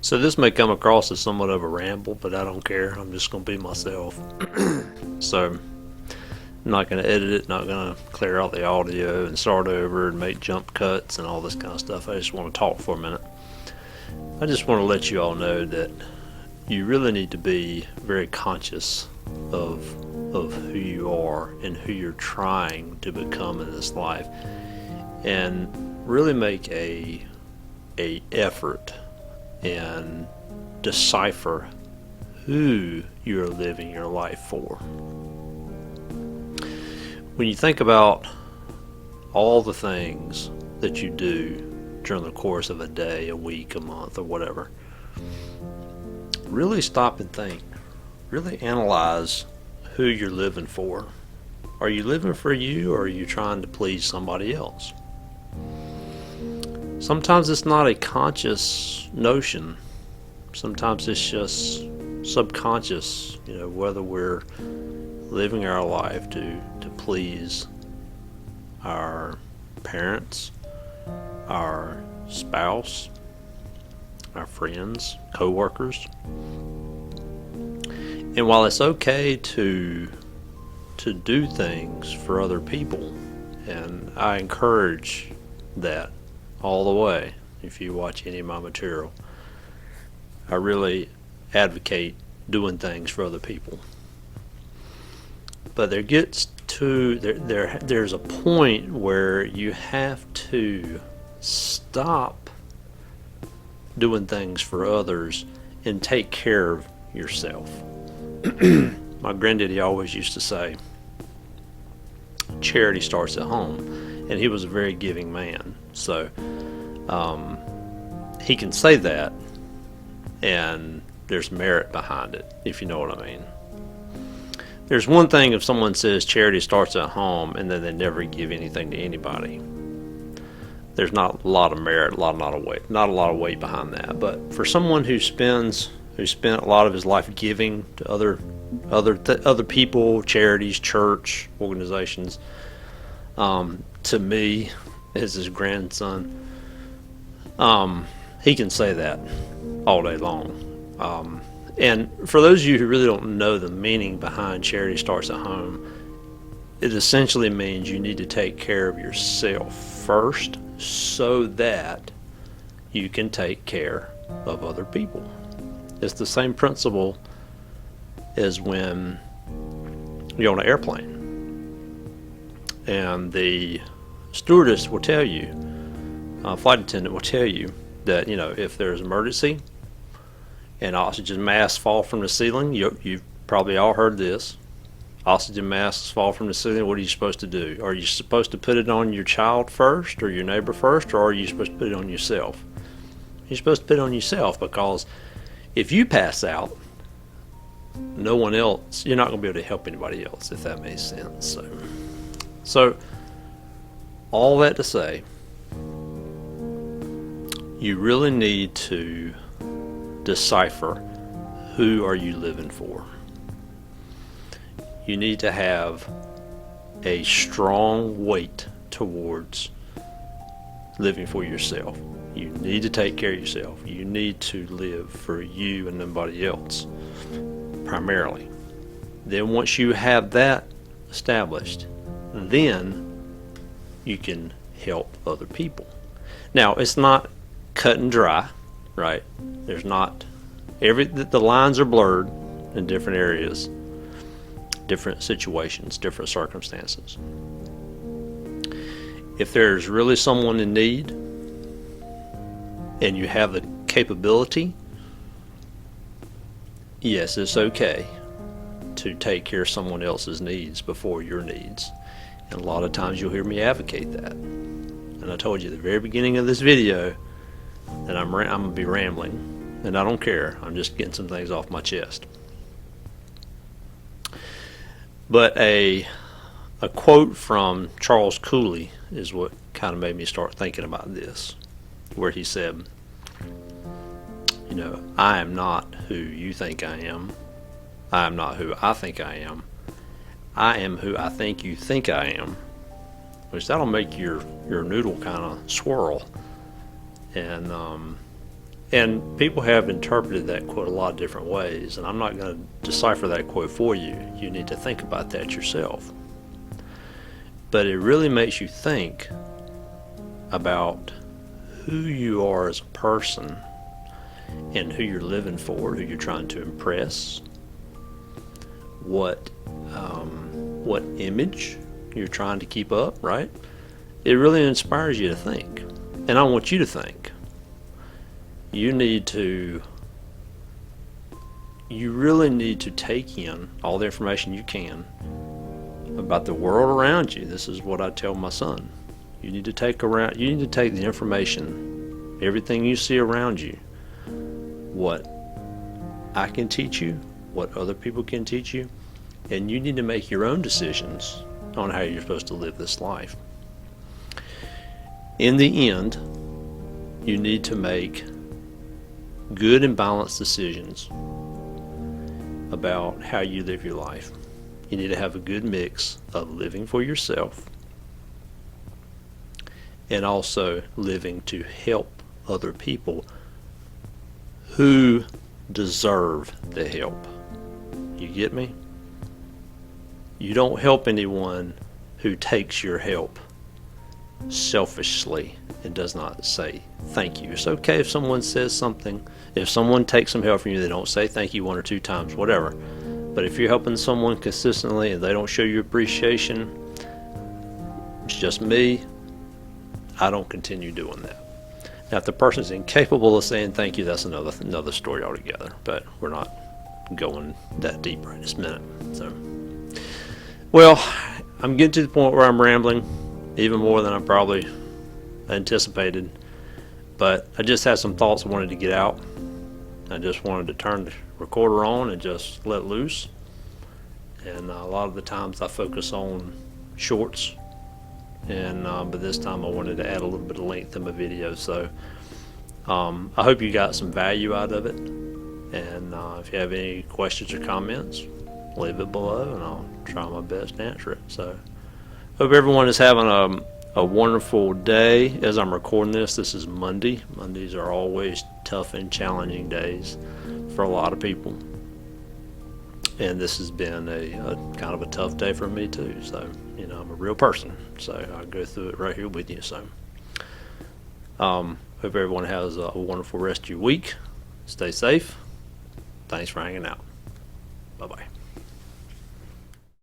So this may come across as somewhat of a ramble, but I don't care. I'm just going to be myself. So I'm not going to edit it, not going to clear out the audio and start over and make jump cuts and all this kind of stuff. I just want to talk for a minute. I just want to let you all know that you really need to be very conscious of who you are and who you're trying to become in this life, and really make a effort and decipher who you're living your life for. When you think about all the things that you do during the course of a day, a week, a month, or whatever, really stop and think. Really analyze who you're living for. Are you living for you, or are you trying to please somebody else? Sometimes it's not a conscious notion. Sometimes it's just subconscious, whether we're living our life to please our parents, our spouse, our friends, co-workers. And while it's okay to do things for other people, and I encourage that all the way, if you watch any of my material, I really advocate doing things for other people. But there's a point where you have to stop doing things for others and take care of yourself. My granddaddy always used to say, charity starts at home, and he was a very giving man. So he can say that, and there's merit behind it, if you know what I mean. There's one thing if someone says charity starts at home and then they never give anything to anybody. There's not a lot of merit, not a lot of weight behind that. But for someone who spent a lot of his life giving to other people, charities, church organizations, to me as his grandson, he can say that all day long. And for those of you who really don't know the meaning behind charity starts at home, it essentially means you need to take care of yourself first so that you can take care of other people. It's the same principle as when you're on an airplane and the stewardess will tell you, flight attendant will tell you that, if there's an emergency and oxygen masks fall from the ceiling, you've probably all heard this. Oxygen masks fall from the ceiling. What are you supposed to do? Are you supposed to put it on your child first, or your neighbor first, or are you supposed to put it on yourself? You're supposed to put it on yourself, because if you pass out, no one else, you're not going to be able to help anybody else, if that makes sense. So all that to say, you really need to decipher who are you living for. You need to have a strong weight towards living for yourself. You need to take care of yourself. You need to live for you and nobody else, primarily. Then once you have that established, then you can help other people. Now, it's not cut and dry, right? There's not the lines are blurred in different areas, different situations, different circumstances. If there's really someone in need and you have the capability, yes, it's okay to take care of someone else's needs before your needs. And a lot of times you'll hear me advocate that. And I told you at the very beginning of this video that I'm going to be rambling, and I don't care. I'm just getting some things off my chest. But a quote from Charles Cooley is what kind of made me start thinking about this, where he said, I am not who you think I am. I am not who I think I am. I am who I think you think I am. Which that'll make your noodle kind of swirl. And And people have interpreted that quote a lot of different ways, and I'm not going to decipher that quote for you. You need to think about that yourself. But it really makes you think about who you are as a person and who you're living for, who you're trying to impress, what image you're trying to keep up, right? It really inspires you to think. And I want you to think. You really need to take in all the information you can about the world around you. This is what I tell my son. You need to take the information, everything you see around you, what I can teach you, what other people can teach you, and you need to make your own decisions on how you're supposed to live this life. In the end, you need to make good and balanced decisions about how you live your life. You need to have a good mix of living for yourself and also living to help other people who deserve the help. You get me? You don't help anyone who takes your help selfishly and does not say thank you. It's okay if someone says something. If someone takes some help from you, they don't say thank you 1 or 2 times, whatever. But if you're helping someone consistently and they don't show you appreciation, it's just me, I don't continue doing that. Now, if the person's incapable of saying thank you, that's another story altogether. But we're not going that deep right this minute. So, well, I'm getting to the point where I'm rambling, even more than I probably anticipated. But I just had some thoughts I wanted to get out. I just wanted to turn the recorder on and just let loose. And a lot of the times I focus on shorts, and but this time I wanted to add a little bit of length in my video. So I hope you got some value out of it. And if you have any questions or comments, leave it below, and I'll try my best to answer it. So hope everyone is having a wonderful day. As I'm recording this is Monday. Mondays are always tough and challenging days for a lot of people, and this has been a kind of a tough day for me too. So I'm a real person, so I go through it right here with you. So hope everyone has a wonderful rest of your week. Stay safe. Thanks for hanging out. Bye bye.